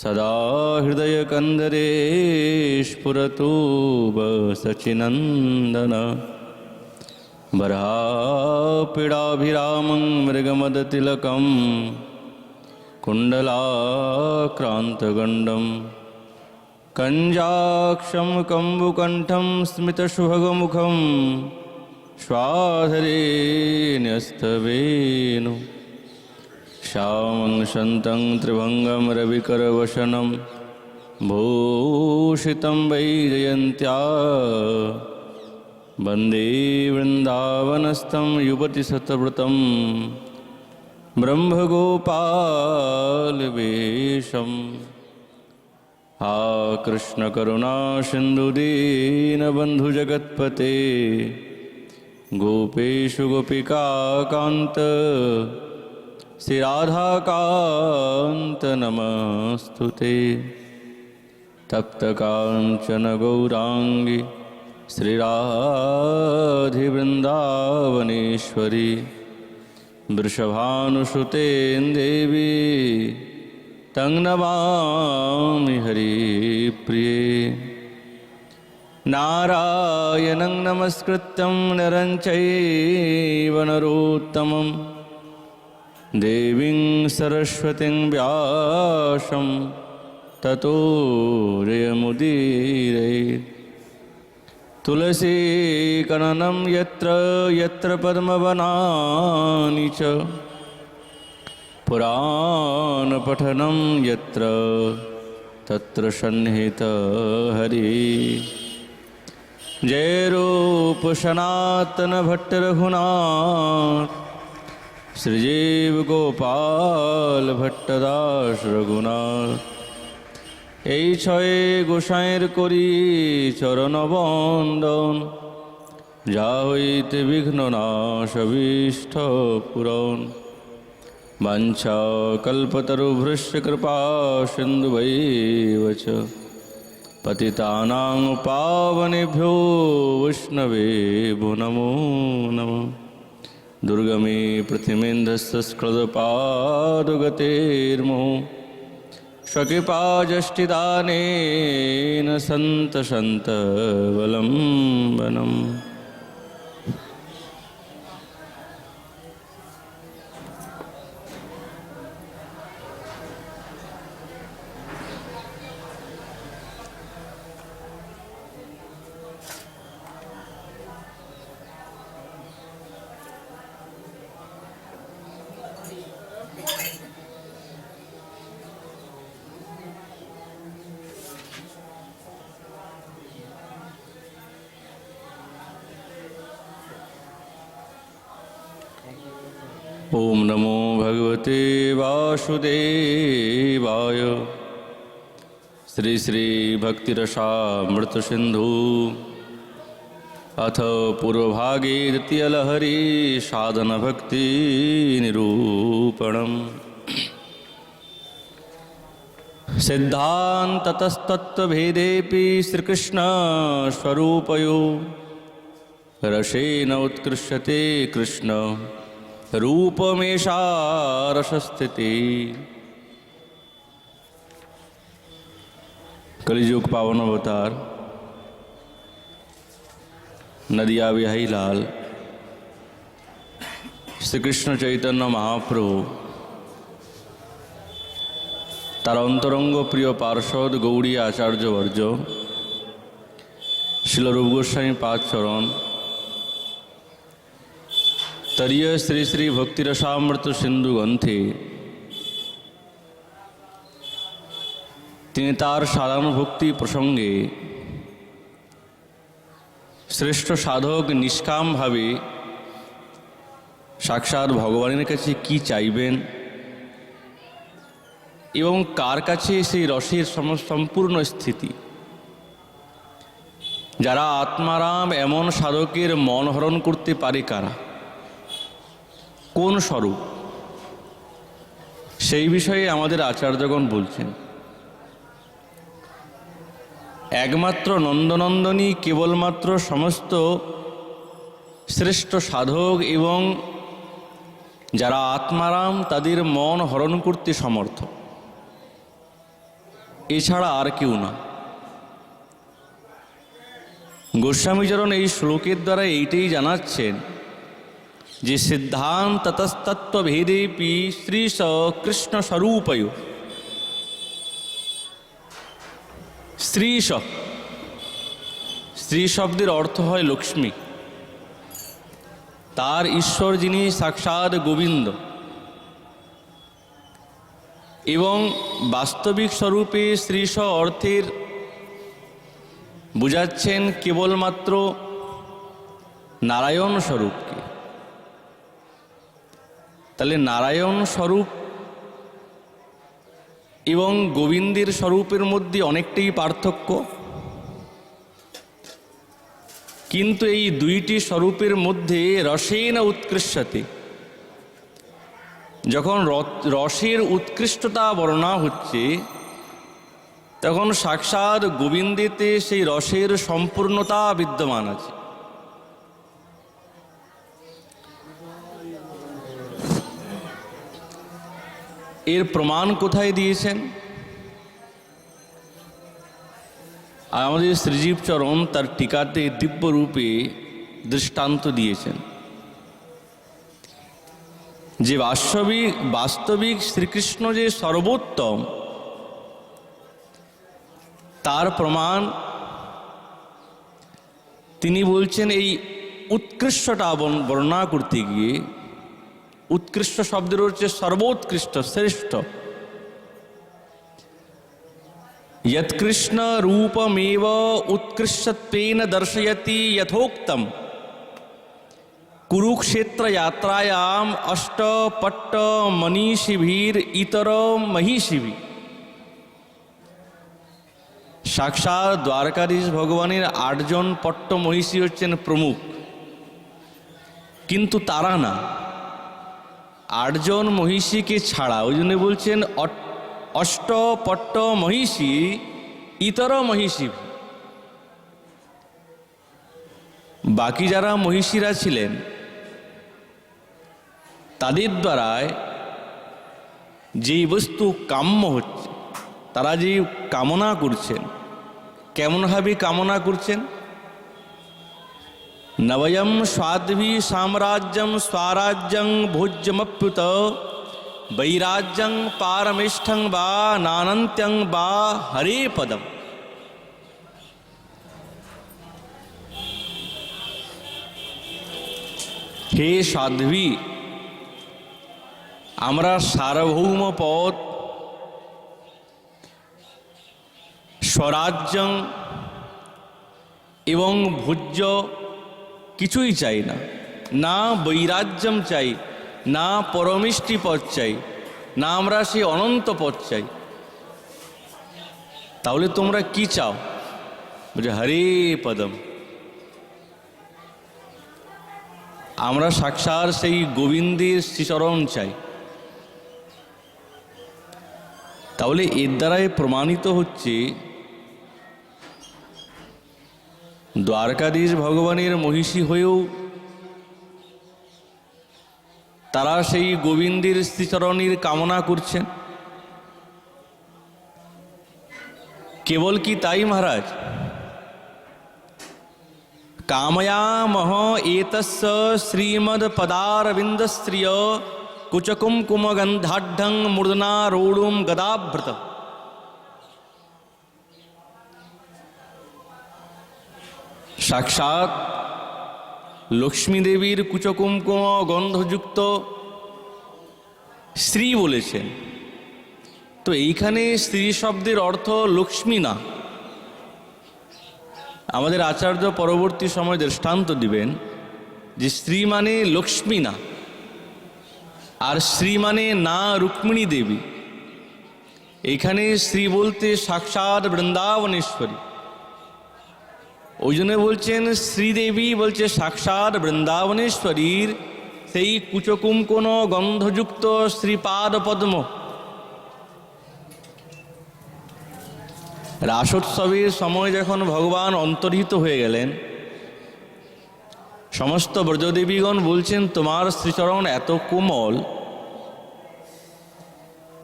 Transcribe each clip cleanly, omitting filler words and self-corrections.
सदा हृदयकन्दरे स्फुरतु सचिनन्दन वरापीडाभिरामं मृगमदतिलकं कुण्डलाक्रान्तगण्डं कञ्जाक्षं कम्बुकण्ठं स्मितसुभगमुखं श्वाधरे न्यस्तवेणु श्यामं शन्तं त्रिभङ्गं रविकरवशनं भूषितं वैजयन्त्या वन्दे वृन्दावनस्थं युवतिशतव्रतं ब्रह्मगोपालवेशम्। हा कृष्णकरुणा सिन्धुदीनबन्धुजगत्पते गोपेषु गोपिकान्त श्रीराधाकान्त नमस्तुते। तप्तकाञ्चन गौराङ्गी श्रीराधिवृन्दावनेश्वरी वृषभानुसुते देवी तं नमामि हरिप्रिये। नारायणं नमस्कृत्यं नरं चैव नरोत्तमं देवीं सरस्वतीं व्यासं ततो जयमुदीरयेत्। तुलसीकननं यत्र यत्र पद्मवनानि च पुराणपठनं यत्र तत्र सन्निहितः हरिः। जय रूप सनातन भट्ट रघुनाथ श्रीजीव गोपाल भट्टदास रघुनाथ। এই ছয়ে গোসাঁয়ের করি চরণ বন্দন, যা হইতে বিঘ্ন নাশ অভীষ্ট পূরণ। বাঞ্ছা কল্পতরুভ্যশ্চ কৃপা সিন্ধুবৈব চ পতিতানাং পাবনেভ্यो वैष्णवेभ्यो नमो नमः। दुर्गमे पृथिवीन्धस्स्खलदपादगतेर्मोः स्वकृपाजष्टिदानेन सन्तवलम्बनम्। ओम नमो भगवते वासुदेवाय। श्री श्री भक्तिरसामृत सिंधु अथ पूर्वभागे द्वितीयलहरी साधन भक्ति निरूपणम्। सिद्धान्ततस्तत्त्वभेदेऽपि श्रीकृष्ण स्वरूपयो रसेन उत्कृष्यते कृष्ण रूपमेषा रसस्थिति। कलियुग पावन अवतार नदिया बिहारी लाल श्री कृष्ण चैतन्य महाप्रभु तार अंतरंग प्रिय पार्षद गौड़ी आचार्यवर्य श्रील रूप गोस्वामी पाद चरण तरीय श्री श्री भक्तिरसामृत सिंधु ग्रंथे তিনি তার সাধারণ ভক্তি প্রসঙ্গে শ্রেষ্ঠ সাধক নিষ্কামভাবে সাক্ষাৎ ভগবানের কাছে কি চাইবেন এবং কার কাছে সেই রসের সম্পূর্ণ স্থিতি। যারা আত্মারাম এমন সাধকের মন হরণ করতে পারে কারা, কোন স্বরূপ, সেই বিষয়ে আমাদের আচার্যগণ বলছেন। একমাত্র নন্দনন্দনী কেবলমাত্র সমস্ত শ্রেষ্ঠ সাধক এবং যারা আত্মারাম তাদের মন হরণ করতে সমর্থ, এছাড়া আর কেউ না। গোস্বামীচরণ এই শ্লোকের দ্বারা এইটাই জানাচ্ছেন যে সিদ্ধান্ত ততস্তত্ত্ব ভেদেপি শ্রীশ কৃষ্ণ স্বরূপয়। শ্রীশ, স্ত্রী শব্দের অর্থ হয় লক্ষ্মী। তার ঈশ্বর যিনি সাক্ষাৎ গোবিন্দ, এবং বাস্তবিক স্বরূপে শ্রীশ অর্থের বুঝাচ্ছেন কেবলমাত্র নারায়ণ স্বরূপকে। তাহলে নারায়ণ স্বরূপ এবং গোবিন্দের স্বরূপের মধ্যে অনেকটাই পার্থক্য, কিন্তু এই দুইটি স্বরূপের মধ্যে রসেন উৎকৃষ্টতে, যখন রসের উৎকৃষ্টতা বর্ণনা হচ্ছে তখন সাক্ষাৎ গোবিন্দেতে সেই রসের সম্পূর্ণতা বিদ্যমান আছে। এর প্রমাণ কোথায় দিয়েছেন? আর আমাদের শ্রীজীব চরণ তার টিকাতে দিব্যরূপে দৃষ্টান্ত দিয়েছেন যে বাস্তবিক শ্রীকৃষ্ণ যে সর্বোত্তম, তার প্রমাণ তিনি বলছেন এই উৎকৃষ্টতা বর্ণনা করতে গিয়ে। উৎকৃষ্ট শব্দের হচ্ছে সর্বোৎকৃষ্ট, শ্রেষ্ঠ। यत्कृष्ण रूपमेव उत्कृष्टत्वेन दर्शयति यथोक्तम कुरुक्षेत्र यात्रायाम अष्टपट्ट मनीषिभिर इतर महिषिभि। साक्षाৎ द्वारकाधीश भगवाনের 8 জন পট্ট মহিষী হচ্ছেন প্রমুখ, কিন্তু তারা না, 8 জন মহিষীকে ছাড়া, ওই জন্য বলছেন অষ্টপট্ট মহিষী ইতর মহিষী। বাকি যারা মহিষীরা ছিলেন তাদের দ্বারায় যেই বস্তু কাম্য হচ্ছে, তারা যে কামনা করছেন, কেমনভাবে কামনা করছেন? নবয়ম স্বাদ্ভি সাম্রাজ্যম স্বরাজ্যং ভোজ্যমপ্যুত বৈরাজ্যং পারমেষ্ঠং বা নানন্ত্যং বা হরে পদম। হে সাধ্বী, আমরা সার্বভৌম পদ, স্বরাজ্যং এবং ভোজ্য কিছুই চাই না, না বৈরাজ্যম চাই, না পরমিষ্টি পদ চাই, না আমরা সেই অনন্ত পদ চাই। তাহলে তোমরা কি চাও? বলছে হরে পদম। আমরা সাক্ষাৎ সেই গোবিন্দের শ্রীচরণ চাই। তাহলে এর দ্বারাই প্রমাণিত হচ্ছে দ্বারকাধীশ ভগবানের মহিষী হয়েও তারা সেই গোবিন্দের শ্রীচরণের কামনা করছেন। কেবল কি তাই মহারাজ? কাময়ামহ এতস্য শ্রীমদ পদারবিন্দশ্রিয় কুচকুমকুম গন্ধাঢ্যং মূর্ধনারূঢ়ং গদাভৃত। সাক্ষাৎ লক্ষ্মী দেবীর কুচকুমকুম গন্ধযুক্ত শ্রী বলেছেন। তো এইখানে স্ত্রী শব্দের অর্থ লক্ষ্মী না। আমাদের আচার্য পরবর্তী সময় দৃষ্টান্ত দিবেন যে স্ত্রী মানে লক্ষ্মী না, আর শ্রী মানে না রুক্মিণী দেবী। এখানে শ্রী বলতে সাক্ষাৎ বৃন্দাবনেশ্বরী। ওই জন্য বলছেন শ্রীদেবী, বলছে সাক্ষাৎ বৃন্দাবনেশ্বরীর সেই কুচকুমকুম গন্ধযুক্ত শ্রীপাদ পদ্ম। রাসোৎসবের সময় যখন ভগবান অন্তর্হিত হয়ে গেলেন, সমস্ত ব্রজদেবীগণ বলছেন তোমার শ্রীচরণ এত কোমল,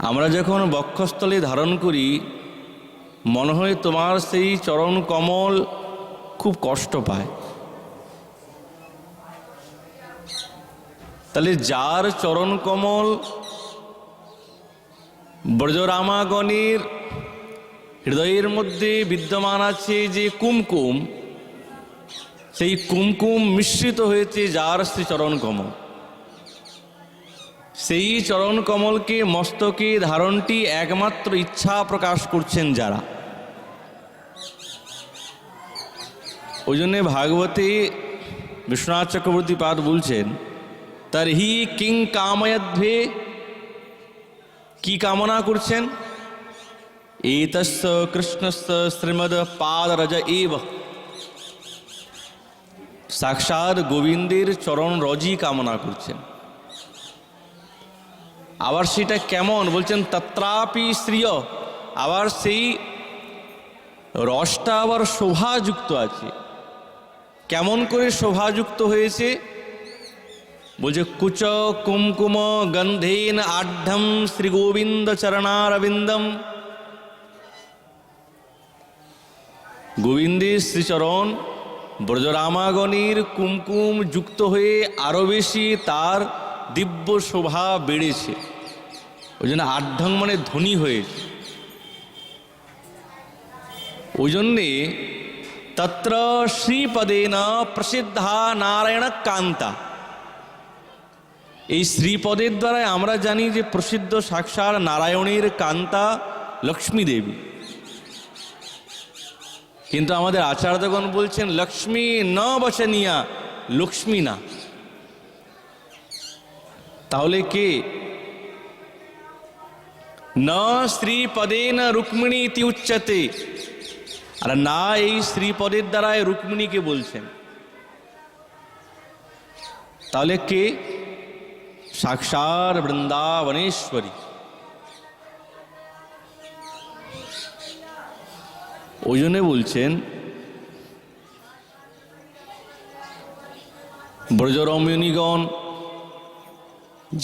আমরা যখন বক্ষস্থলে ধারণ করি মনে হয় তোমার সেই চরণ কমল খুব কষ্ট পায়। তাহলে যার চরণ কমল ব্রজরামাগণের হৃদয়ের মধ্যে বিদ্যমান আছে যে কুমকুম, সেই কুমকুম মিশ্রিত হয়েছে যার শ্রীচরণ কমল, সেই চরণ কমলকে মস্তকে ধারণটি একমাত্র ইচ্ছা প্রকাশ করছেন যারা। ওই জন্যে ভাগবতে বিশ্বনাথ চক্রবর্তী পাদ বলছেন তর্হি কিং কাময়ধ্বে, কি কামনা করছেন? এতস্য কৃষ্ণস্য শ্রীমদ পাদরজ এব, সাক্ষাৎ গোবিন্দের চরণ রজই কামনা করছেন। আবার সেটা কেমন বলছেন? তত্রাপি শ্রিয়, আবার সেই রসটা আবার শোভাযুক্ত আছে। কেমন করে শোভাযুক্ত হয়েছে? বলছে কুচ কুমকুম গন্ধেন আঢ্যম শ্রী গোবিন্দ চরণারবিন্দম। গোবিন্দের শ্রীচরণ ব্রজরামাগণের কুমকুম যুক্ত হয়ে আরো বেশি তার দিব্য শোভা বেড়েছে। ওই জন্য আঢ্যং মানে ধ্বনি হয়েছে। ওই জন্যে তত্র শ্রীপদেন প্রসিদ্ধা নারায়ণ কান্তা, এই শ্রীপদের দ্বারা আমরা জানি যে প্রসিদ্ধ সাক্ষাৎ নারায়ণের কান্তা লক্ষ্মী দেবী। কিন্তু আমাদের আচার্যগণ বলছেন লক্ষ্মী ন বচনিয়া, লক্ষ্মী না। তাহলে কে? ন শ্রীপদেন রুক্মিণী ইতি উচ্যতে, আর না এই শ্রীপদের দ্বারা রুক্মিণীকে বলছেন। তাহলে কে? সাক্ষাৎ বৃন্দাবনেশ্বরী। ওই জন্য বলছেন ব্রজরমণীগণ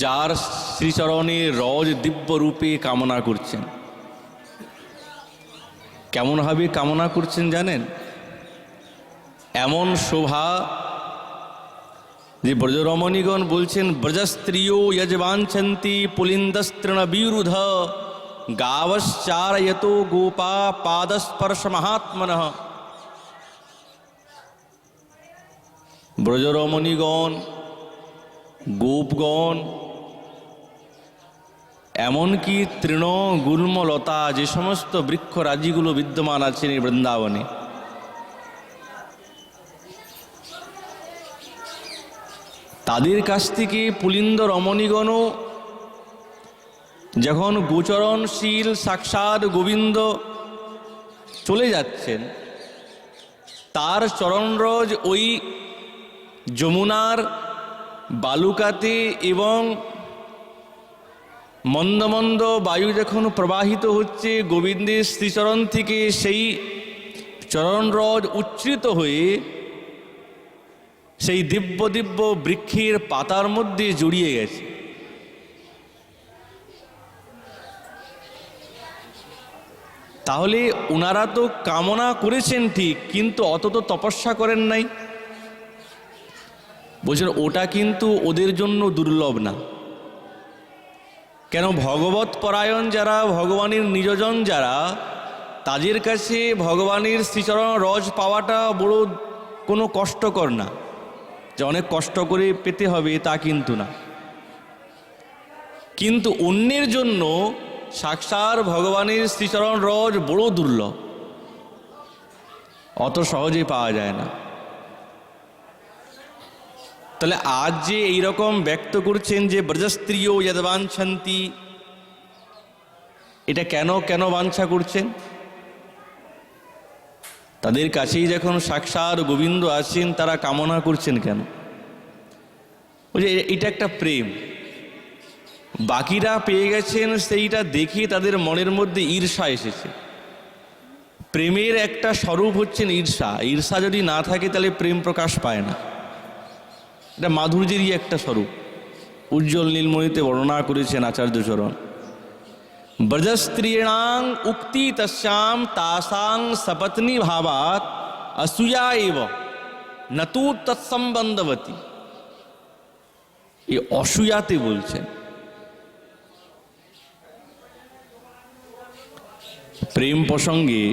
যার শ্রীচরণের রজ দিব্য রূপে কামনা করছেন। কেমনভাবে কামনা করছেন জানেন? এমন শোভা যে ব্রজরমণীগণ বলছেন ব্রজস্ত্রিয় যজবাঞ্ছন্তি পুলিন্দস্তৃণ বিরুধ গাবশ্চারয়তো গোপা পাদস্পর্শ মহাত্মনঃ। ব্রজরমণীগণ, গোপগণ, এমনকি তৃণ গুল্মলতা যে সমস্ত বৃক্ষরাজিগুলো বিদ্যমান আছেন এই বৃন্দাবনে, তাদের কাছ থেকে পুলিন্দ রমণীগণও যখন গোচরণশীল সাক্ষাৎ গোবিন্দ চলে যাচ্ছেন, তার চরণরজ ওই যমুনার বালুকাতে এবং মন্দ মন্দ বায়ু যখন প্রবাহিত হচ্ছে গোবিন্দের শ্রীচরণ থেকে, সেই চরণরজ উচ্ছ্রিত হয়ে সেই দিব্য দিব্য বৃক্ষের পাতার মধ্যে জড়িয়ে গেছে। তাহলে ওনারা তো কামনা করেছেন ঠিক, কিন্তু অত তো তপস্যা করেন নাই। বলছেন ওটা কিন্তু ওদের জন্য দুর্লভ না। কেন? ভগবত পরায়ণ যারা, ভগবানের নিজজন যারা, তাদের কাছে ভগবানের শ্রীচরণ রজ পাওয়াটা বড় কোনো কষ্টকর না, যে অনেক কষ্ট করে পেতে হবে তা কিন্তু না। কিন্তু অন্যের জন্য সাক্ষাৎ ভগবানের শ্রীচরণ রজ বড় দুর্লভ, অত সহজে পাওয়া যায় না। তাহলে আজ যে এইরকম ব্যক্ত করছেন যে ব্রজস্ত্রিয় যদবাঞ্ছন্তি, এটা কেন কেন বাঞ্ছা করছেন? তাদের কাছেই যখন সাক্ষাৎ গোবিন্দ আছেন, তারা কামনা করছেন কেন? ওই যে এটা একটা প্রেম, বাকিরা পেয়ে গেছেন সেইটা দেখে তাদের মনের মধ্যে ঈর্ষা এসেছে। প্রেমের একটা স্বরূপ হচ্ছেন ঈর্ষা। ঈর্ষা যদি না থাকে তাহলে প্রেম প্রকাশ পায় না। এটা মাধুর্যেরই একটা স্বরূপ। উজ্জ্বল নীলমণিতে বর্ণনা করেছেন আচার্যচরণ, ব্রজস্ত্রীণাং উক্তি তস্যাম তাসাং সপত্নী ভাবাত অসূয়া এব নতু তৎসম্বন্ধবতী। এই অসূয়াতে বলছেন। প্রেম প্রসঙ্গে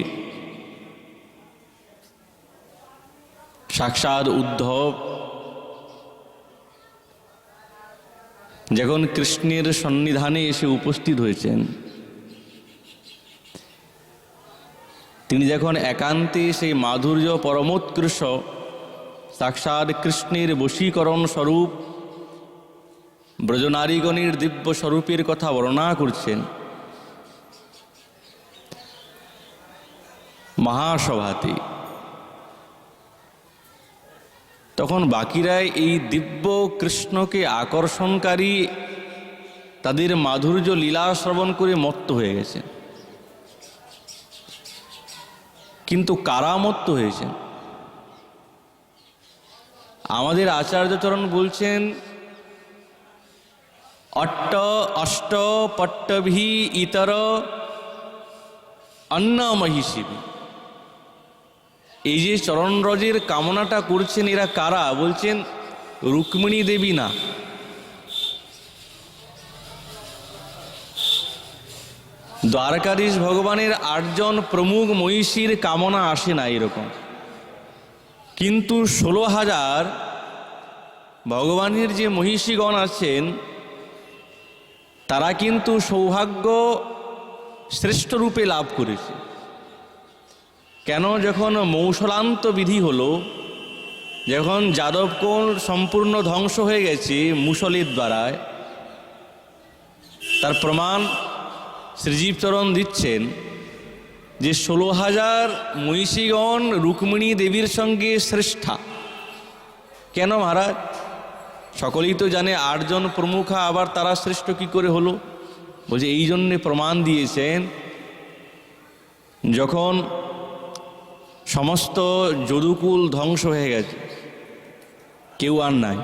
সাক্ষাৎ উদ্ধব যখন কৃষ্ণের সন্নিধানে এসে উপস্থিত হয়েছেন, তিনি যখন একান্তে সেই মাধুর্য পরমোৎকৃষ্ট সাক্ষাৎ কৃষ্ণের বশীকরণ স্বরূপ ব্রজনারীগণের দিব্য স্বরূপের কথা বর্ণনা করছেন মহাসভাতে, তখন বাকিরা এই দিব্য কৃষ্ণকে আকর্ষণকারী তাদের মাধুর্য লীলা শ্রবণ করে মত্ত হয়ে গেছেন। কিন্তু কারা মত্ত হয়েছেন? আমাদের আচার্যচরণ বলছেন, অষ্ট পট্টভি ইতর অন্ন মহিষীভি। এই যে চরণরজের কামনাটা করছেন এরা কারা? বলছেন রুক্মিণী দেবী না, দ্বারকাধীশ ভগবানের 8 জন প্রমুখ মহিষীর কামনা আসে না এরকম, কিন্তু 16,000 ভগবানের যে মহিষীগণ আছেন তারা কিন্তু সৌভাগ্য শ্রেষ্ঠ রূপে লাভ করেছে। কেন? যখন মৌসলান্ত বিধি হলো, যখন যাদবকুল সম্পূর্ণ ধ্বংস হয়ে গেছে মুসলের দ্বারায়, তার প্রমাণ শ্রীজীবচরণ দিচ্ছেন যে 16,000 মহিষীগণ রুক্মিণী দেবীর সঙ্গে শ্রেষ্ঠা। কেন মহারাজ? সকলেই তো জানে 8 জন প্রমুখা, আবার তারা শ্রেষ্ঠ কি করে হলো? বলছে এই জন্যে প্রমাণ দিয়েছেন, যখন সমস্ত যদুকুল ধ্বংস হয়ে গেছে, কেউ আর নাই,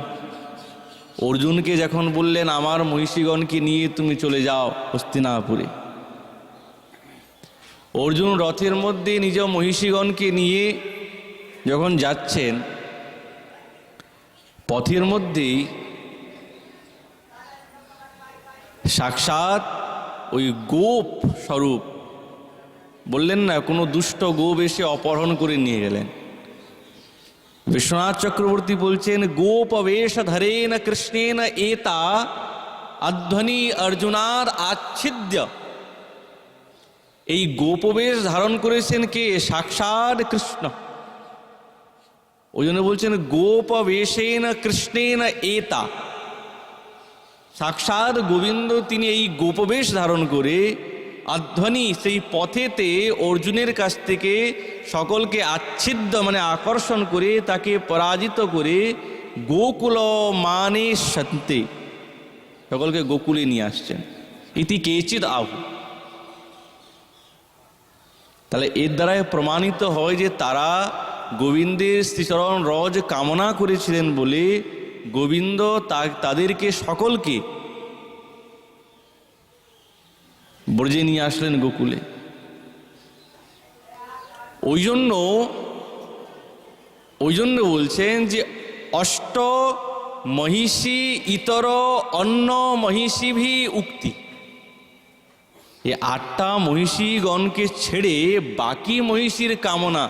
অর্জুনকে যখন বললেন আমার মহিষীগণকে নিয়ে তুমি চলে যাও হস্তিনাপুরে, অর্জুন রথের মধ্যে নিজ মহিষীগণকে নিয়ে যখন যাচ্ছেন, পথের মধ্যেই সাক্ষাৎ ওই গোপ স্বরূপ বললেন না, কোনো দুষ্ট গোপ এসে অপহরণ করে নিয়ে গেলেন। বিশ্বনাথ চক্রবর্তী বলছেন, গোপ বেশ ধরেন কৃষ্ণেন এতা অধ্বনি অর্জুনার আচ্ছিদ্য। এই গোপবেশ ধারণ করেছেন কে? সাক্ষাৎ কৃষ্ণ। ওই জন্য বলছেন গোপবেশেন কৃষ্ণেন এতা। সাক্ষাৎ গোবিন্দ তিনি এই গোপবেশ ধারণ করে অধ্বনি সেই পথেতে অর্জুনের কাছ থেকে সকলকে আচ্ছিদ্য মানে আকর্ষণ করে তাকে পরাজিত করে গোকুল মানে সন্তে সকলকে গোকুলে নিয়ে আসছেন। ইতি কেচিৎ আহু। তাহলে এর দ্বারাই প্রমাণিত হয় যে তারা গোবিন্দের শ্রীচরণ রজ কামনা করেছিলেন বলে গোবিন্দ তাদেরকে সকলকে ব্রজে নিয়ে আসলেন গোকুলে। ওই জন্য বলছেন যে অষ্ট মহিষী ইতর অন্য মহিষীভি উক্তি। এই 8টা মহিষীগণকে ছেড়ে বাকি মহিষীর কামনা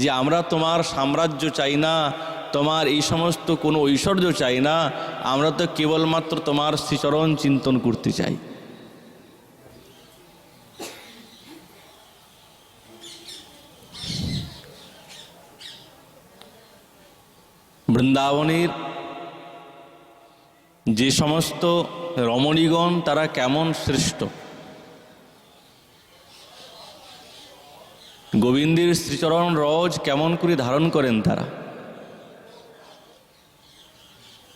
যে আমরা তোমার সাম্রাজ্য চাই না, তোমার এই সমস্ত কোনো ঐশ্বর্য চাই না, আমরা তো কেবলমাত্র তোমার শ্রীচরণ চিন্তন করতে চাই। বৃন্দাবনের যে সমস্ত রমণীগণ তারা কেমন শ্রেষ্ঠ, গোবিন্দের শ্রীচরণ রজ কেমন করে ধারণ করেন তারা।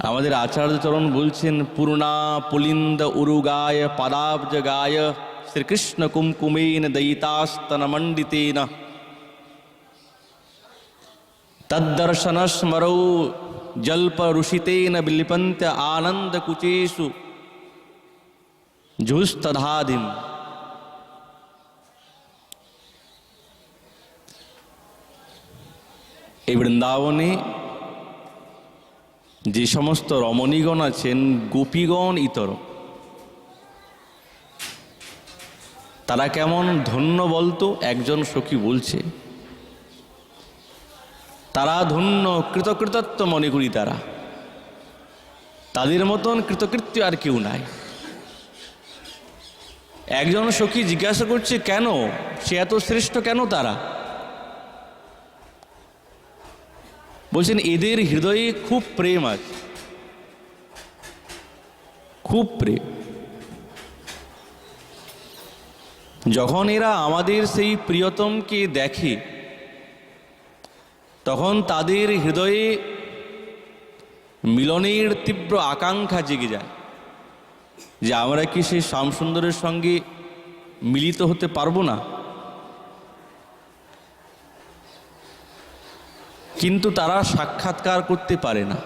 আমাদের আচার্যচরণ বলছেন, পূর্ণা পুলিন্দ উরুগায় পাদাব্জগায় শ্রীকৃষ্ণ কুমকুমেন দয়িতাস্তনমণ্ডিতেন তদ্দর্শন স্মরৌ জল্প রুষিতেন বিলিপন্ত আনন্দ কুচেষু ঝুস্তধাদিম। এই বৃন্দাবনে যে সমস্ত রমণীগণ আছেন, গোপীগণ ইতর, তারা কেমন ধন্য বলতো। একজন সখী বলছে, তারা ধন্য, কৃতকৃতত্ব মনে করি তারা, তাদের মতন কৃতকৃত্য আর কেউ নাই। একজন সখী জিজ্ঞাসা করছে, কেন সে এত শ্রেষ্ঠ, কেন তারা? বলছেন, এদের হৃদয়ে খুব প্রেম আছে, খুব প্রেম। যখন এরা আমাদের সেই প্রিয়তমকে দেখে, তখন তাদের হৃদয়ে মিলনের তীব্র আকাঙ্ক্ষা জেগে যায় যে আমরা কি সেই শ্যামসুন্দরের সঙ্গে মিলিত হতে পারবো না? কিন্তু তারা সাক্ষাৎকার করতে পারে না।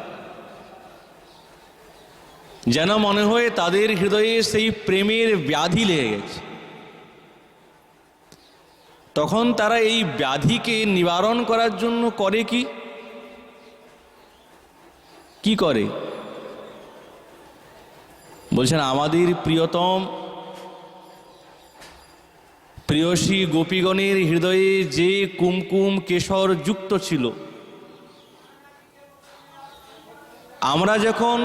যেন মনে হয় তাদের হৃদয়ে সেই প্রেমের ব্যাধি লেগে গেছে। তখন তারা এই ব্যাধিকে নিবারণ করার জন্য করে কি করে? বলছেন, আমাদের প্রিয়তম প্রিয়সী গোপীগণের হৃদয়ে যে কুমকুম কেশর যুক্ত ছিল, আমরা যখন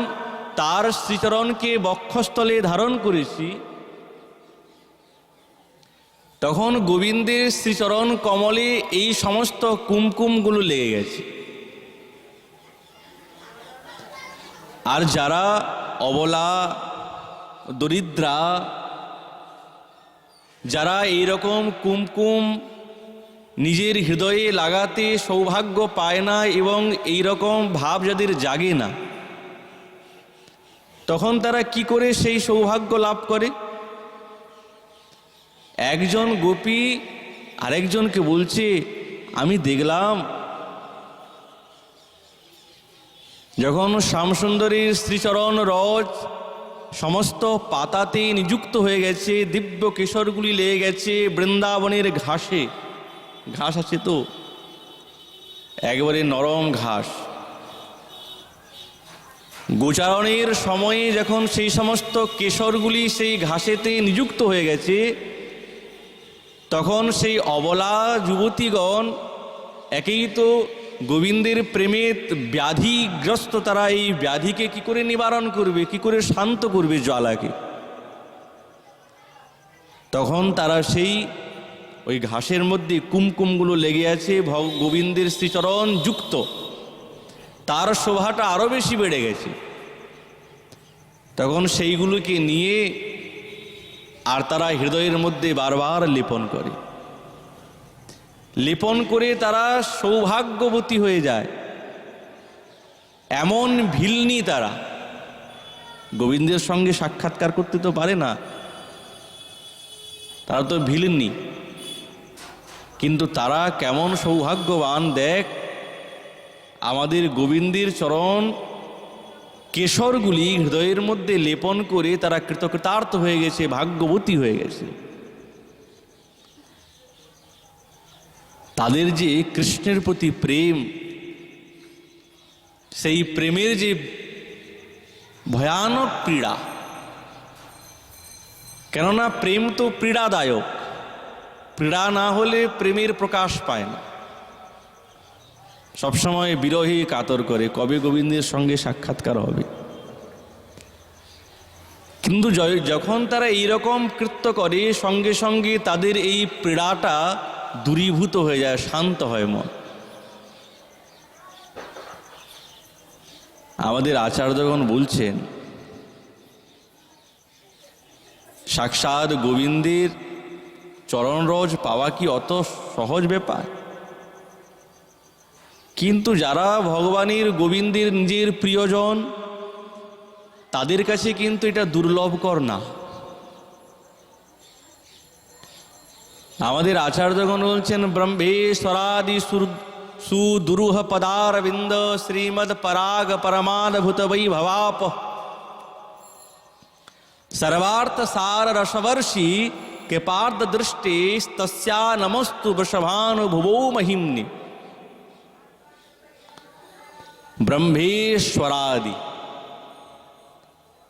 তার শ্রীচরণকে বক্ষস্থলে ধারণ করেছি, তখন গোবিন্দের শ্রীচরণ কমলে এই সমস্ত কুমকুমগুলো লেগে গেছে। আর যারা অবলা, দরিদ্রা, যারা এইরকম কুমকুম নিজের হৃদয়ে লাগাতে সৌভাগ্য পায় না এবং এই রকম ভাব যাদের জাগে না, তখন তারা কি করে সেই সৌভাগ্য লাভ করে? একজন গোপী আরেকজনকে বলছে, আমি দেখলাম যখন শ্যামসুন্দরীর শ্রীচরণ রজ সমস্ত পাতাতে নিযুক্ত হয়ে গেছে, দিব্য কেশরগুলি লেগে গেছে বৃন্দাবনের ঘাসে। ঘাস আছে তো, একেবারে নরম ঘাস। গোচারণের সময়ে যখন সেই সমস্ত কেশরগুলি সেই ঘাসেতে নিযুক্ত হয়ে গেছে, তখন সেই অবলা যুবতীগণ একেই তো গোবিন্দের প্রেমে ব্যাধিগ্রস্ত, তারা এই ব্যাধিকে কি করে নিবারণ করবে, কি করে শান্ত করবে জ্বালাকে? তখন তারা সেই ওই ঘাসের মধ্যে কুমকুমগুলো লেগে আছে গোবিন্দের শ্রীচরণ যুক্ত, তার শোভাটা আরো বেশি বেড়ে গেছে। তখন সেইগুলোকে নিয়ে আর তারা হৃদয়ের মধ্যে বারবার লেপন করে, লেপন করে তারা সৌভাগ্যবতী হয়ে যায়। এমন ভিলনি তারা, গোবিন্দের সঙ্গে সাক্ষাৎকার করতে তো পারে না, তারা তো ভিলনি, কিন্তু তারা কেমন সৌভাগ্যবান। দেখ, আমাদের গোবিন্দের চরণ কেশরগুলি হৃদয়ের মধ্যে লেপন করে তারা কৃতকৃতার্থ হয়ে গেছে, ভাগ্যবতী হয়ে গেছে। তাদের যে কৃষ্ণের প্রতি প্রেম, সেই প্রেমের যে ভয়ানক পীড়া, কেননা প্রেম তো পীড়াদায়ক, পীড়া না হলে প্রেমের প্রকাশ পায় না। সবসময় বিরহী কাতর করে কবে গোবিন্দের সঙ্গে সাক্ষাৎকার হবে। কিন্তু যখন তারা এইরকম কৃত্য করে, সঙ্গে সঙ্গে তাদের এই পীড়াটা দূরীভূত হয়ে যায়, শান্ত হয় মন। আমাদের আচার্যগণ বলছেন, সাক্ষাৎ গোবিন্দের চরণরজ পাওয়া কি অত সহজ ব্যাপার? কিন্তু যারা ভগবানের গোবিন্দের নিজের প্রিয়জন, তাদের কাছে কিন্তু এটা দুর্লভকর না। আমাদের আচার্যগণ বলছেন, ব্রহ্মেশ্বরাদি सुदुरूह पदारविंद श्रीमद पराग परमाद्भुत वैभवाप सर्वार्थ सार रसवर्षि कृपार्थ दृष्टि तस्या नमस्तु वृषभानुभुवो महिम्नि। ब्रह्मेश्वरादि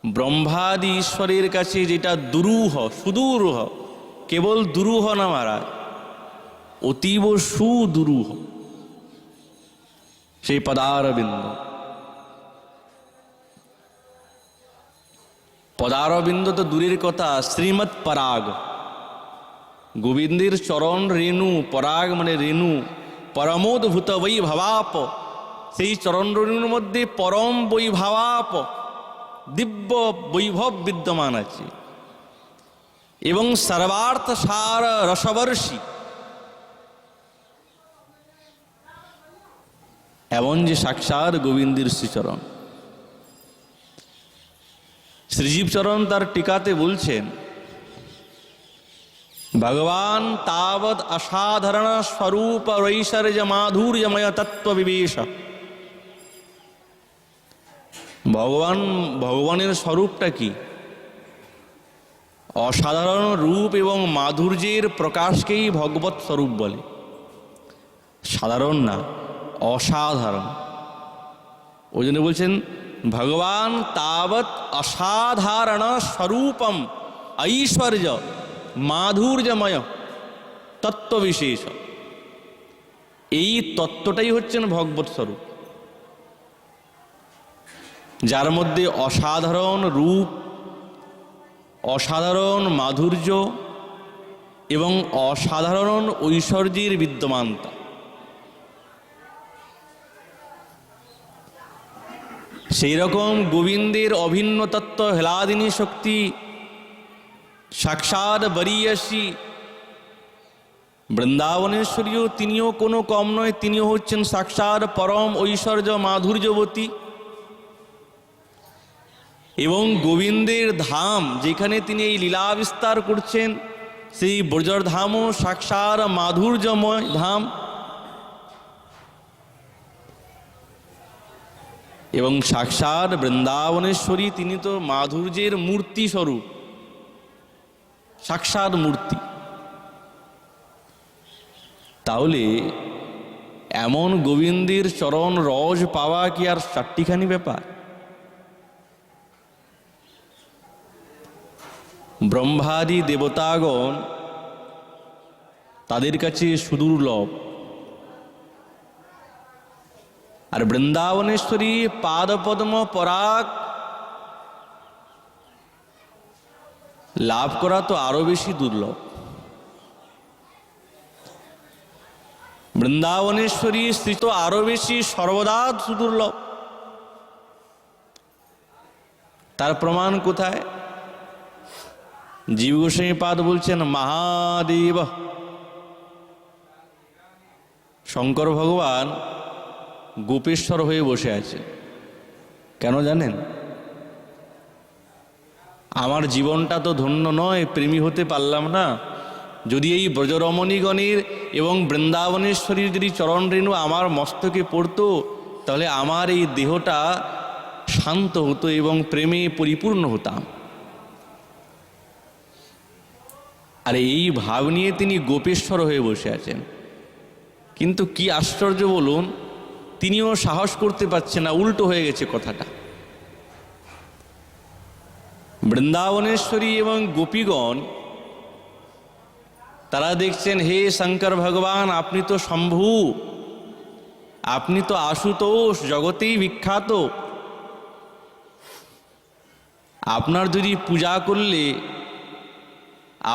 ब्रह्मादि ईश्वरेर काछे जेटा दुरूह सुदूरह, केवल दुरूह ना महाराज, अतीब सुदूरूह সেই পদারবিন্দ। পদারবিন্দ তো দূরের কথা, শ্রীমৎ পরাগ গোবিন্দের চরণ রেণু, পরাগ মানে রেণু, পরমোদ্ভূত বৈভবাপ, সেই চরণ রেণুর মধ্যে পরম বৈভবাপ দিব্য বৈভব বিদ্যমান আছে। এবং সর্বার্থ সার রসবর্ষী, এমন যে সাক্ষাৎ গোবিন্দের শ্রীচরণ। শ্রীজীবচরণ তার টিকাতে বলছেন, ভগবান তাবৎ অসাধারণ স্বরূপ ঐশ্বর্য মাধুর্যময় তত্ত্ব বিবেশ। ভগবানের স্বরূপটা কি? অসাধারণ রূপ এবং মাধুর্যের প্রকাশকেই ভগবৎ স্বরূপ বলে। সাধারণ না, অসাধারণ। ওই জন্য বলছেন ভগবান তাবৎ অসাধারণ স্বরূপম ঐশ্বর্য মাধুর্যময় তত্ত্ববিশেষ। এই তত্ত্বটাই হচ্ছেন ভগবৎ স্বরূপ, যার মধ্যে অসাধারণ রূপ, অসাধারণ মাধুর্য এবং অসাধারণ ঐশ্বর্যের বিদ্যমানতা। সেই রকম গোবিন্দের অভিন্ন তত্ত্ব হেলাদিনী শক্তি সাক্ষাৎ বরিয়সী বৃন্দাবনেশ্বরীও, তিনিও কোনো কম নয়, তিনিও হচ্ছেন সাক্ষাৎ পরম ঐশ্বর্য মাধুর্যবতী। এবং গোবিন্দের ধাম যেখানে তিনি এই লীলা বিস্তার করছেন, সেই ব্রজর ধামও সাক্ষাৎ মাধুর্যময় ধাম। এবং সাক্ষাৎ বৃন্দাবনেশ্বরী তিনি তো মাধুর্যের মূর্তি স্বরূপ, সাক্ষাৎ মূর্তি। তাহলে এমন গোবিন্দের চরণ রজ পাওয়া কি আর চারটিখানি ব্যাপার? ব্রহ্মাদি দেবতাগণ তাদের কাছে সুদুর্লভ, আর বৃন্দাবনেশ্বরী পাদপদ্ম পরাগ লাভ করা তো আরো বেশি দুর্লভ। বৃন্দাবনেশ্বরী শ্রী তো আরো বেশি সর্বদা সুদুর্লভ। তার প্রমাণ কোথায়? জীব গোস্বামী পাদ বলছেন মহাদেব। শঙ্কর ভগবান গোপেশ্বর হয়ে বসে আছে। কেন জানেন? আমার জীবনটা তো ধন্য নয়, প্রেমী হতে পারলাম না। যদি এই ব্রজরমণীগণের এবং বৃন্দাবনেশ্বরীর যদি চরণ রেণু আমার মস্তকে পড়তো, তাহলে আমার এই দেহটা শান্ত হতো এবং প্রেমে পরিপূর্ণ হতাম। আর এই ভাব নিয়ে তিনি গোপেশ্বর হয়ে বসে আছেন। কিন্তু কি আশ্চর্য বলুন, তিনিও সাহস করতে পারছেন না, উল্টো হয়ে গেছে কথাটা। বৃন্দাবনেশ্বরী এবং গোপীগণ তারা দেখছেন, হে শঙ্কর ভগবান, আপনি তো শম্ভু, আপনি তো আশুতোষ, জগতেই বিখ্যাত। আপনার যদি পূজা করলে,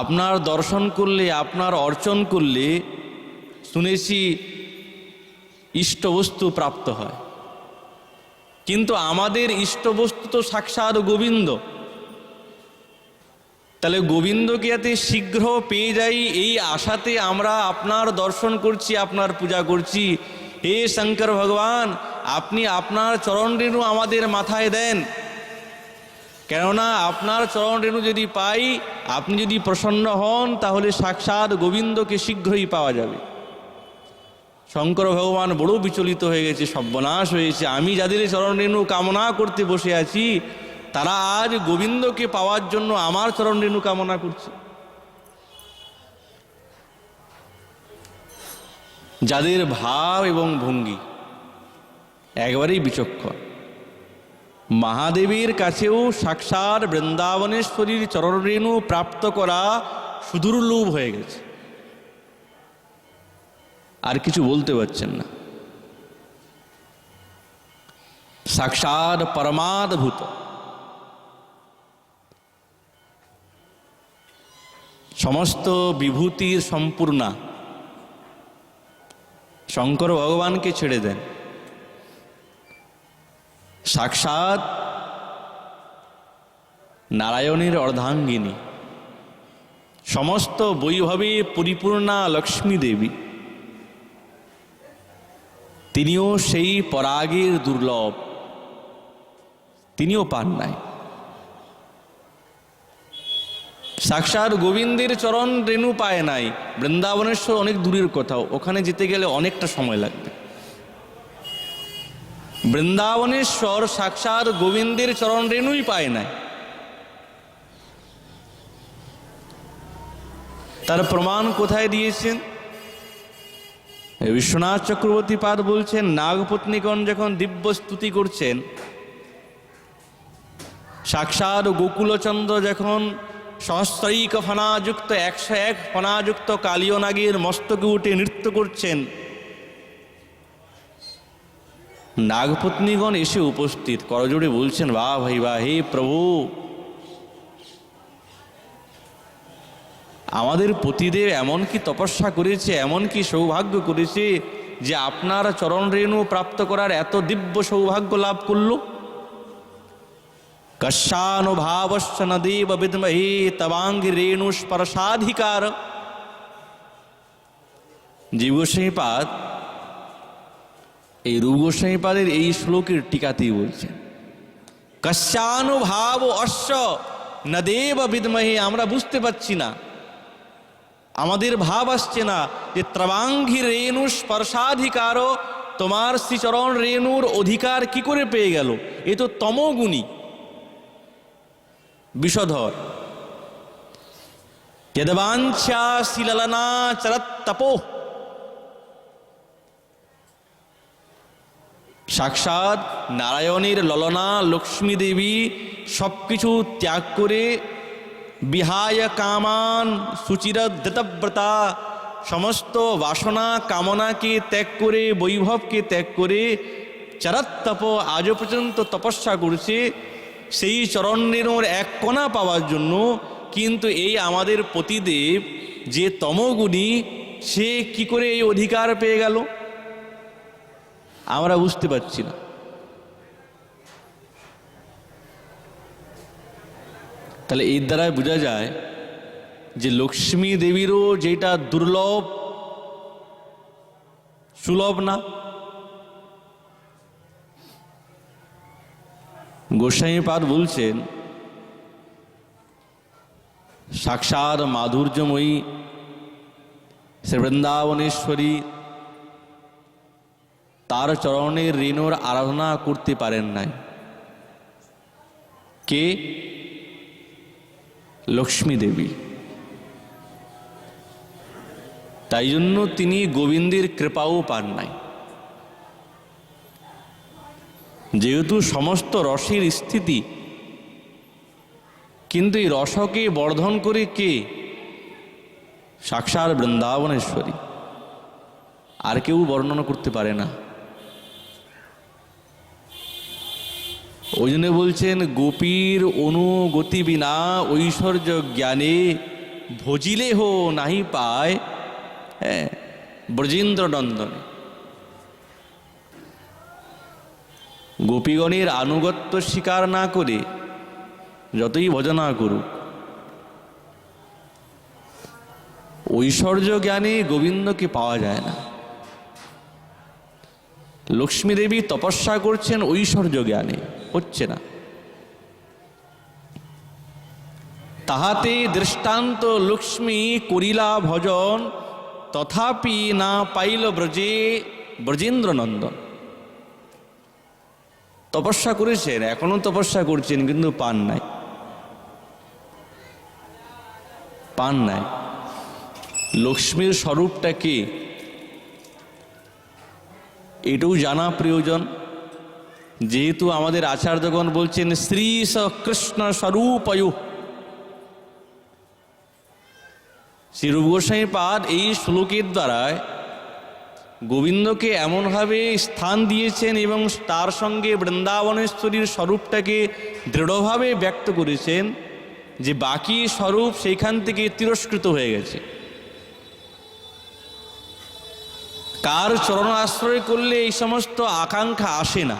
আপনার দর্শন করলে, আপনার অর্চন করলে শুনেছি ইষ্টবস্তু প্রাপ্ত হয়। কিন্তু আমাদের ইষ্টবস্তু তো সাক্ষাৎ গোবিন্দ। তাহলে গোবিন্দকে যাতে শীঘ্র পেয়ে যাই এই আশাতে আমরা আপনার দর্শন করছি, আপনার পূজা করছি। হে শঙ্কর ভগবান, আপনি আপনার চরণ রেণু আমাদের মাথায় দেন, কেননা আপনার চরণ রেণু যদি পাই, আপনি যদি প্রসন্ন হন, তাহলে সাক্ষাৎ গোবিন্দকে শীঘ্রই পাওয়া যাবে। শঙ্কর ভগবান বড় বিচলিত হয়ে গেছে, সর্বনাশ হয়েছে, আমি যাদের চরণ রেণু কামনা করতে বসে আছি তারা আজ গোবিন্দকে পাওয়ার জন্য আমার চরণ রেণু কামনা করছে। যাদের ভাব এবং ভঙ্গি একবারেই বিচক্ষণ। মহাদেবীর কাছেও সাক্ষাৎ বৃন্দাবনেশ্বরীর চরণ রেণু প্রাপ্ত করা সুদুর্লভ হয়ে গেছে, আর কিছু বলতে পারছেন না। সাক্ষাৎ পরমাদ্ভুত, সমস্ত বিভূতির সম্পূর্ণা শঙ্কর ভগবানকে ছেড়ে দেন। সাক্ষাৎ নারায়ণের অর্ধাঙ্গিনী, সমস্ত বৈভবে পরিপূর্ণা লক্ষ্মী দেবী, তিনিও সেই পরাগের দুর্লভ, তিনিও পান নাই। সাক্ষাৎ গোবিন্দের চরণ রেণু পায় নাই। বৃন্দাবনেশ্বর অনেক দূরের কোথাও, ওখানে যেতে গেলে অনেকটা সময় লাগবে। বৃন্দাবনেশ্বর সাক্ষাৎ গোবিন্দের চরণ রেণুই পায় নাই। তার প্রমাণ কোথায় দিয়েছেন? বিশ্বনাথ চক্রবর্তী পাদ বলছেন, নাগপত্নীগণ যখন দিব্য স্তুতি করছেন, সাক্ষাৎ গোকুলচন্দ্র যখন সহস্রৈক ফণাযুক্ত 101 ফণাযুক্ত কালীয় নাগের মস্তকে উঠে নৃত্য করছেন, নাগপত্নীগণ এসে উপস্থিত করজোড়ে বলছেন, বাহ ভাই বাহ, হে প্রভু, আমাদের পতিদেব এমন কি তপস্যা করেছে, এমন কি সৌভাগ্য করেছে যে আপনার চরণ রেণু প্রাপ্ত করার এত দিব্য সৌভাগ্য লাভ করল। কস্যানুভাবশ্চ ন দেব বিদ্মহে তবাঙ্গি রেণু স্পর্শাধিকার। জীব গোস্বামীপাদ এই রূপ গোস্বামীপাদের এই শ্লোকের টিকাতেই বলছেন, কস্যানুভাব অশ্ব ন দেব বিদ্মহে, আমরা বুঝতে পারছি না, আমাদের ভাব আসছে না যে ত্রবাঙ্গি রেণু স্পর্শাধিকার, তোমার শ্রীচরণ রেণুর অধিকার কি করে পেয়ে গেল, এ তো তমগুণী বিষধর। যদবাঞ্ছা শিললনা চরত্তপো, সাক্ষাৎ নারায়ণের ললনা লক্ষ্মী দেবী সবকিছু ত্যাগ করে বিহায় কামান সুচিরদৃতব্রতা, সমস্ত বাসনা কামনাকে ত্যাগ করে, বৈভবকে ত্যাগ করে চরত্তপ, আজও পর্যন্ত তপস্যা করছে সেই চরণ রেণুর এক কণা পাওয়ার জন্য। কিন্তু এই আমাদের পতিদেব যে তমগুণী, সে কি করে এই অধিকার পেয়ে গেল আমরা বুঝতে পারছি না। তাহলে এর দ্বারাই বোঝা যায় যে লক্ষ্মী দেবীরও যেটা দুর্লভ, সুলভ না। গোস্বামীপাদ বলছেন, সাক্ষাৎ মাধুর্যময়ী শ্রী বৃন্দাবনেশ্বরী তার চরণের রেণুর আরাধনা করতে পারেন নাই। কে? লক্ষ্মী দেবী। তাই জন্য তিনি গোবিন্দের কৃপাও পান নাই। যেহেতু সমস্ত রসের স্থিতি, কিন্তু এই রসকে বর্ধন করে কে? সাক্ষাৎ বৃন্দাবনেশ্বরী, আর কেউ বর্ণনা করতে পারে না। ওই জন্য বলছেন, গোপীর অনুগতি বিনা ঐশ্বর্য জ্ঞানে ভজিলে হো নাহি পায় ব্রজেন্দ্র নন্দনে। গোপীগণের আনুগত্য স্বীকার না করে যতই ভজনা করুক, ঐশ্বর্য জ্ঞানে গোবিন্দকে পাওয়া যায় না। লক্ষ্মী দেবী তপস্যা করছেন ঐশ্বর্য জ্ঞানে, হচ্ছে না। তাহাতে দৃষ্টান্ত লক্ষ্মী করিলা ভজন তথাপি না পাইল ব্রজে ব্রজেন্দ্র নন্দন। তপস্যা করেছেন, এখনো তপস্যা করছেন, কিন্তু পান নাই, পান নাই। লক্ষ্মীর স্বরূপটা কি এটাও জানা প্রয়োজন। যেহেতু আমাদের আচার্যগণ বলছেন শ্রী স কৃষ্ণ স্বরূপয়ু, শ্রী রূপ গোস্বামী পাদ এই শ্লোকের দ্বারায় গোবিন্দকে এমনভাবে স্থান দিয়েছেন এবং তার সঙ্গে বৃন্দাবনেশ্বরীর স্বরূপটাকে দৃঢ়ভাবে ব্যক্ত করেছেন যে বাকি স্বরূপ সেইখান থেকে তিরস্কৃত হয়ে গেছে। কার চরণ আশ্রয় করলে এই সমস্ত আকাঙ্ক্ষা আসে না,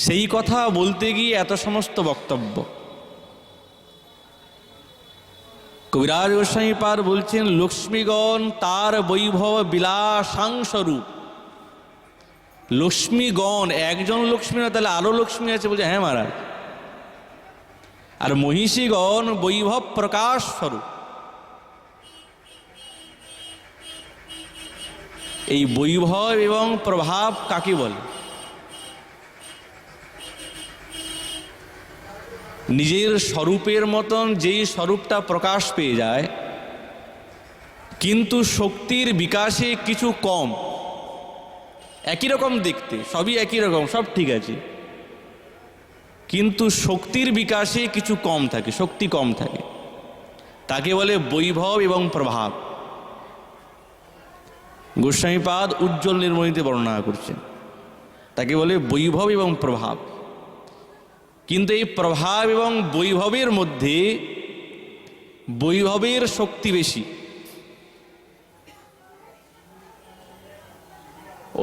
সেই কথা বলতে গিয়ে এত সমস্ত বক্তব্য। কবিরাজ গোস্বামী পাদ বলছেন লক্ষ্মীগণ তার বৈভব বিলাসাংস্বরূপ। লক্ষ্মীগণ, একজন লক্ষ্মী না, তাহলে আরো লক্ষ্মী আছে? বলছে হ্যাঁ মহারাজ। আর মহিষীগণ বৈভব প্রকাশ স্বরূপ। এই বৈভব এবং প্রভাব কাকে বলে? নিজের স্বরূপের মতন যেই স্বরূপটা প্রকাশ পেয়ে যায়, কিন্তু শক্তির বিকাশে কিছু কম। একই রকম দেখতে, সবই একই রকম, সব ঠিক আছে, কিন্তু শক্তির বিকাশে কিছু কম থাকে, শক্তি কম থাকে, তাকে বলে বৈভব এবং প্রভাব। গোস্বামীপাদ উজ্জ্বল নির্মণীতে বর্ণনা করছেন, তাকে বলে বৈভব এবং প্রভাব। কিন্তু এই প্রভাব এবং বৈভবের মধ্যে বৈভবের শক্তি বেশি।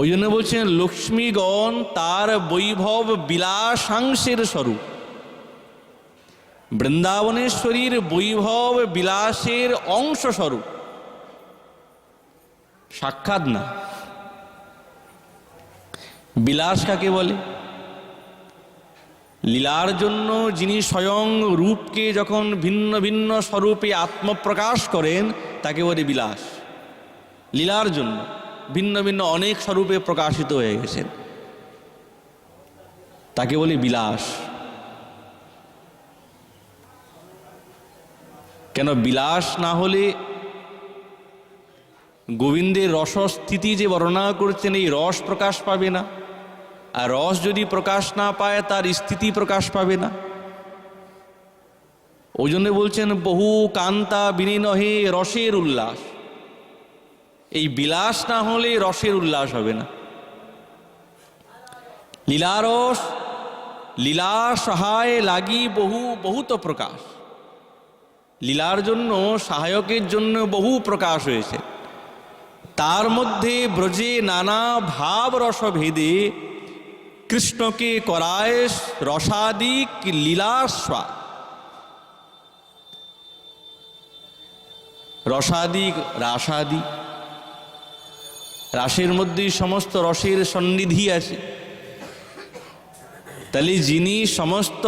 ওই জন্য বলছেন লক্ষ্মীগণ তার বৈভব বিলাসাংশের স্বরূপ। বৃন্দাবনেশ্বরীর বৈভব বিলাসের অংশ স্বরূপ, সাক্ষাৎ না। বিলাস কাকে বলে? লীলার জন্য যিনি স্বয়ং রূপকে যখন ভিন্ন ভিন্ন স্বরূপে আত্মপ্রকাশ করেন তাকে বলে বিলাস। লীলার জন্য ভিন্ন ভিন্ন অনেক স্বরূপে প্রকাশিত হয়ে গেছেন, তাকে বলে বিলাস। কেন বিলাস না হলে গোবিন্দের রসস্থিতি যে বর্ণনা করছেন এই রস প্রকাশ পাবে না, আর রস যদি প্রকাশ না পায় তার স্থিতি প্রকাশ পাবে না। ওই জন্য বলছেন বহু কান্তা বিনে নহে রসের উল্লাস। এই বিলাস না হলে রসের উল্লাস হবে না। লীলারস লীলা সহায় লাগি বহু বহুত প্রকাশ। লীলার জন্য সহায়কের জন্য বহু প্রকাশ হয়েছে, তার মধ্যে ব্রজে নানা ভাব রসভেদে কৃষ্ণকে করায় রসাদিক লীলাস্বাদ। রসাদিক রাসাদি, রাসের মধ্যে সমস্ত রসের সন্নিধি আছে। তাহলে যিনি সমস্ত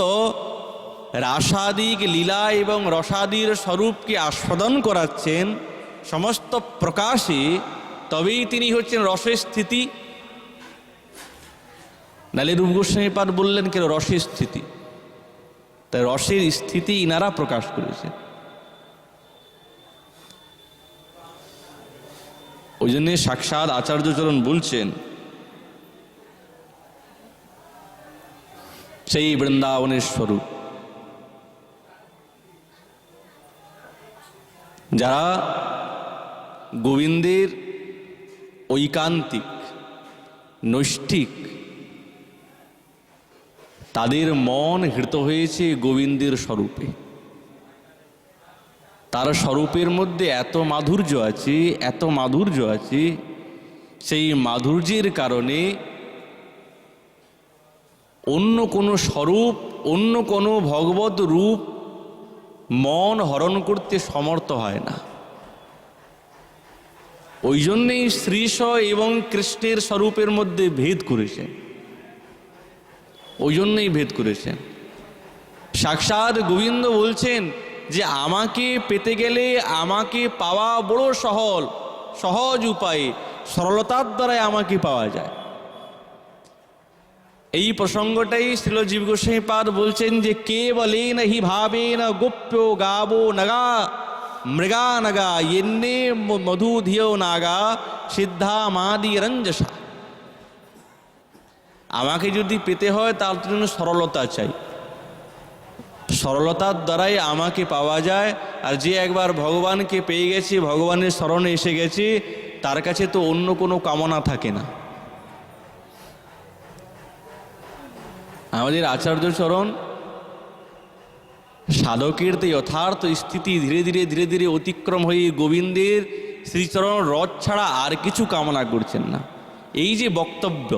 রাসাদিক লীলা এবং রসাদির স্বরূপকে আস্বাদন করাচ্ছেন সমস্ত প্রকাশে, তবেই তিনি হচ্ছেন রসের স্থিতি। নালে রূপ গোস্বামী পাদ বললেন কেন রসের স্থিতি? তাই রসের স্থিতি ইনারা প্রকাশ করেছেন। ওই জন্যে সাক্ষাৎ আচার্যচরণ বলছেন সেই বৃন্দাবনের স্বরূপ। যারা গোবিন্দের ঐকান্তিক নৈষ্ঠিক, তাদের মন হৃত হয়েছে গোবিন্দের স্বরূপে। তার স্বরূপের মধ্যে এত মাধুর্য আছে, এত মাধুর্য আছে, সেই মাধুর্যের কারণে অন্য কোনো স্বরূপ, অন্য কোনো ভগবত রূপ মন হরণ করতে সমর্থ হয় না। ওই জন্যেই শ্রীশ এবং কৃষ্ণের স্বরূপের মধ্যে ভেদ করেছেন, ওই জন্যই ভেদ করেছেন। সাক্ষাৎ গোবিন্দ বলছেন যে আমাকে পেতে গেলে আমাকে পাওয়া বড় সহজ, সহজ উপায়ে সরলতার দ্বারাই আমাকে পাওয়া যায়। এই প্রসঙ্গটাই শ্রীল জীব গোস্বামী পাদ বলছেন যে কেবলেন হি ভাবেন গোপ্য গাবো নগা মৃগা নগা ইন্নে মধুধিয় নাগা সিদ্ধা মাদি রঞ্জসা। আমাকে যদি পেতে হয় তার জন্য সরলতা চাই, সরলতার দ্বারাই আমাকে পাওয়া যায়। আর যে একবার ভগবানকে পেয়ে গেছি, ভগবানের শরণে এসে গেছি, তার কাছে তো অন্য কোনো কামনা থাকে না। আমাদের আচার্যচরণ সাধকের তো যথার্থ স্থিতি ধীরে ধীরে ধীরে ধীরে অতিক্রম হয়ে গোবিন্দের শ্রীচরণ রথ ছাড়া আর কিছু কামনা করছেন না। এই যে বক্তব্য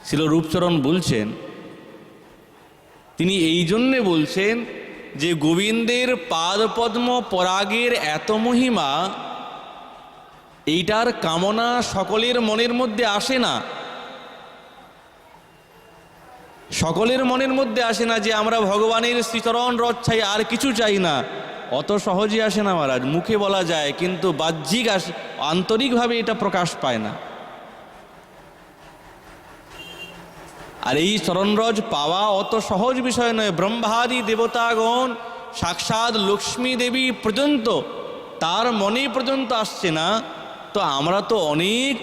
শ্রীল রূপচরণ বলছেন, তিনি এই জন্যে বলছেন যে গোবিন্দের পাদপদ্ম পরাগের এত মহিমা, এইটার কামনা সকলের মনের মধ্যে আসে না। সকলের মনের মধ্যে আসে না যে আমরা ভগবানের শ্রীচরণ রথ চাই, আর কিছু চাই না। অত সহজে আসে না মহারাজ, মুখে বলা যায় কিন্তু বাহ্যিক আন্তরিকভাবে এটা প্রকাশ পায় না। আর এই চরণরজ পাওয়া অত সহজ বিষয় নয়। ব্রহ্মাদি দেবতাগণ সাক্ষাৎ লক্ষ্মী দেবী পর্যন্ত তার মনে পর্যন্ত আসছে না, তো আমরা তো অনেক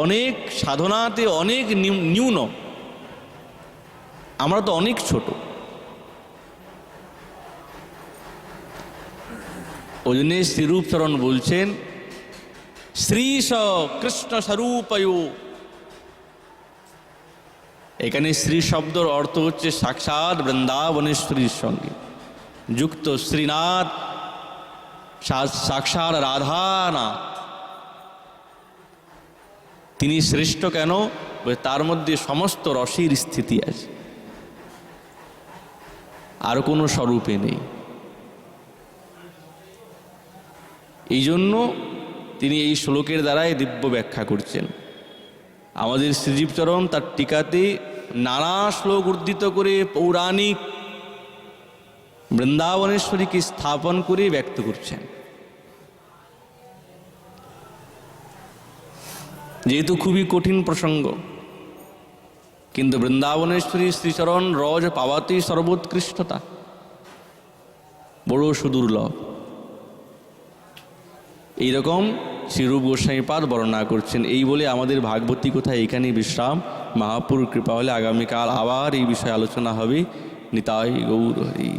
অনেক সাধনাতে অনেক নিম্ন, আমরা তো অনেক ছোট। ওই জন্য শ্রীরূপচরণ বলছেন শ্রীশ কৃষ্ণ স্বরূপয়। এখানে শ্রী শব্দের অর্থ হচ্ছে সাক্ষাৎ বৃন্দাবনেশ্বরীর সঙ্গে যুক্ত শ্রীনাথ, সাক্ষাৎ রাধানাথ। তিনি শ্রেষ্ঠ কেন? তার মধ্যে সমস্ত রসের স্থিতি আছে, আর কোনো স্বরূপে নেই। এই জন্য তিনি এই শ্লোকের দ্বারাই দিব্য ব্যাখ্যা করছেন। আমাদের শ্রীজীবচরণ তার টিকাতে নানা শ্লোক উদ্ধৃত করে পৌরাণিক বৃন্দাবনেশ্বরীকে স্থাপন করে ব্যক্ত করছেন। যেহেতু খুবই কঠিন প্রসঙ্গ, কিন্তু বৃন্দাবনেশ্বরী শ্রীচরণ রজ পাওয়াতেই সর্বোৎকৃষ্টতা, বড় সুদুর্লভ। এইরকম শ্রীরূপ গোস্বামীপাদ বর্ণনা করছেন। এই বলে আমাদের ভাগবতী কথা এখানেই বিশ্রাম। মহাপুর কৃপা হলে আগামীকাল আবার এই বিষয়ে আলোচনা হবে। নিতাই গৌর হরি।